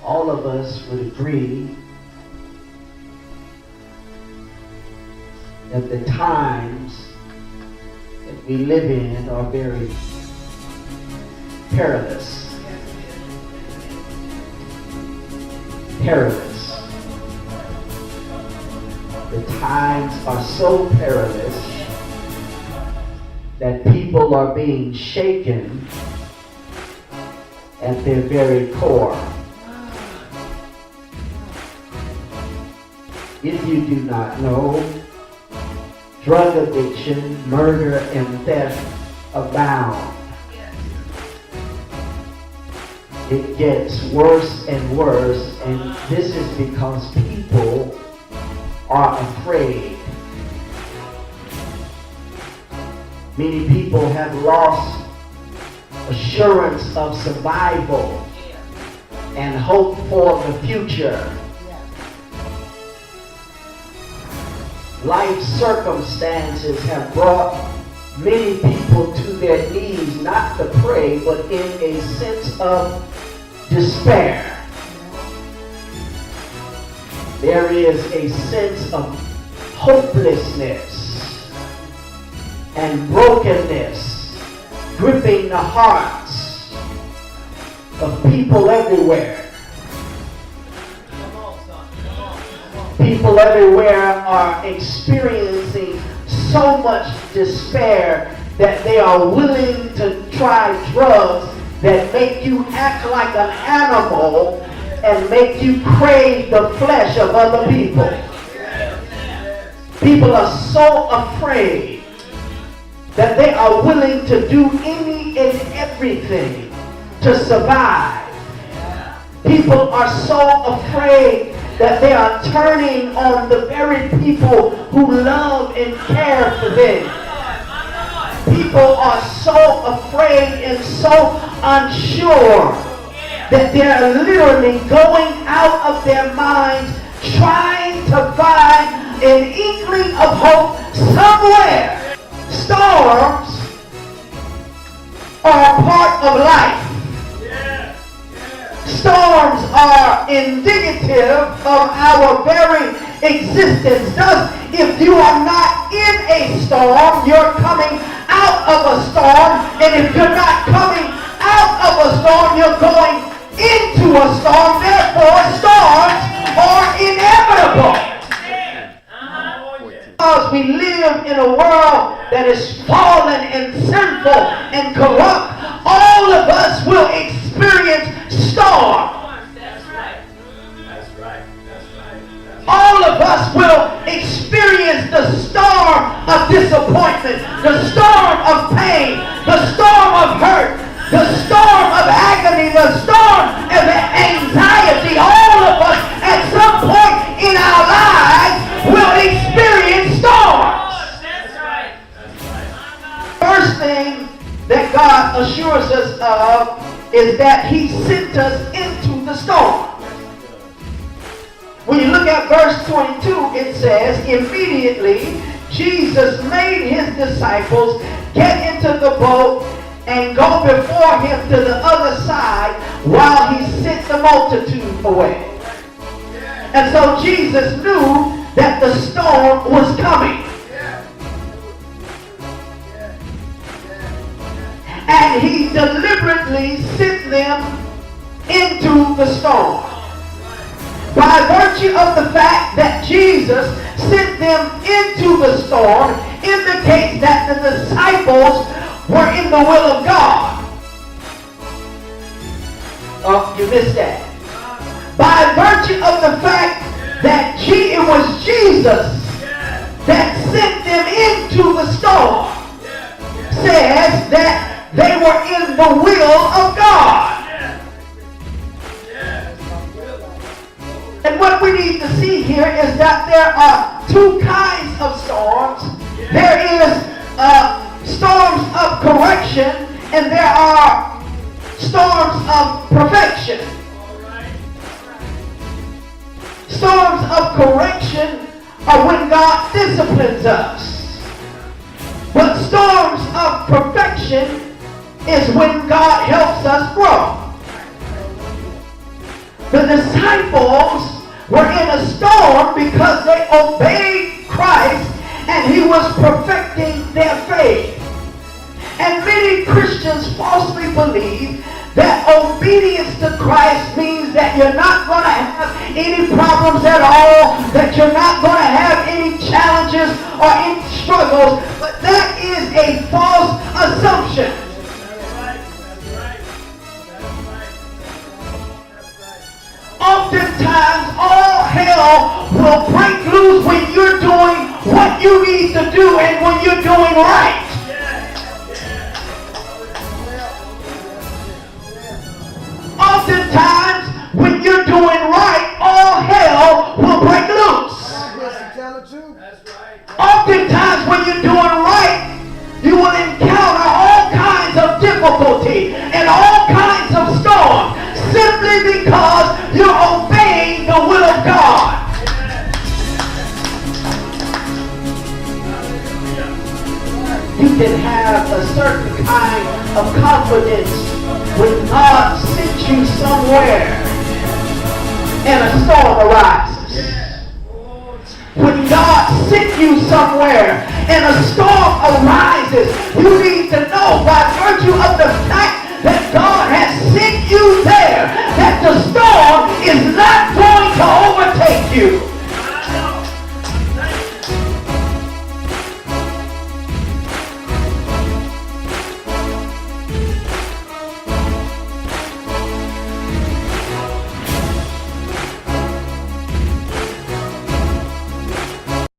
all of us would agree that the times that we live in are very perilous. Perilous. The times are so perilous that people are being shaken at their very core. If you do not know, drug addiction, murder, and theft abound. It gets worse and worse, and this is because people are afraid. Many people have lost assurance of survival and hope for the future. Life circumstances have brought many people to their knees, not to pray, but in a sense of despair. There is a sense of hopelessness and brokenness gripping the hearts of people everywhere. People everywhere are experiencing so much despair that they are willing to try drugs that make you act like an animal and make you crave the flesh of other people. People are so afraid that they are willing to do any and everything to survive. People are so afraid that they are turning on the very people who love and care for them. People are so afraid and so unsure that they're literally going out of their minds trying to find an inkling of hope somewhere. Storms are a part of life. Storms are indicative of our very existence. Thus, if you are not in a storm, you're coming out of a storm. And if you're not coming out of a storm, you're going into a storm. Therefore, storms are inevitable. Because we live in a world that is fallen and sinful and corrupt, all of us will experience storm. All of us will experience the storm of disappointment, the storm of pain, the storm of hurt, the storm of agony, the storm of anxiety. All of us at some point in our lives will experience storms. First thing that God assures us of is that He sent us into the storm. When you look at verse 22, it says, immediately Jesus made His disciples get into the boat and go before Him to the other side while He sent the multitude away. And so Jesus knew that the storm was coming. And He deliberately sent them into the storm. By virtue of the fact that Jesus sent them into the storm indicates that the disciples were in the will of God. Oh, you missed that. By virtue of the fact that it was Jesus that sent them into the storm, says that they were in the will of God. And what we need to see here is that there are two kinds of storms. There is storms of correction and there are storms of perfection. Storms of correction are when God disciplines us. But storms of perfection is when God helps us grow. The disciples were in a storm because they obeyed Christ and he was perfecting their faith. And many Christians falsely believe that obedience to Christ means that you're not going to have any problems at all, that you're not going to have any challenges or any struggles. But that is a false assumption. Oftentimes, all hell will break loose when you're doing what you need to do and when you're doing right. Oftentimes, when you're doing right, all hell will break loose. Oftentimes, when you're doing right, you will encounter all kinds of difficulty and all kinds of storms simply because you're obeying the will of God. You can have a certain kind of confidence when God sent you somewhere and a storm arises. When God sent you somewhere and a storm arises,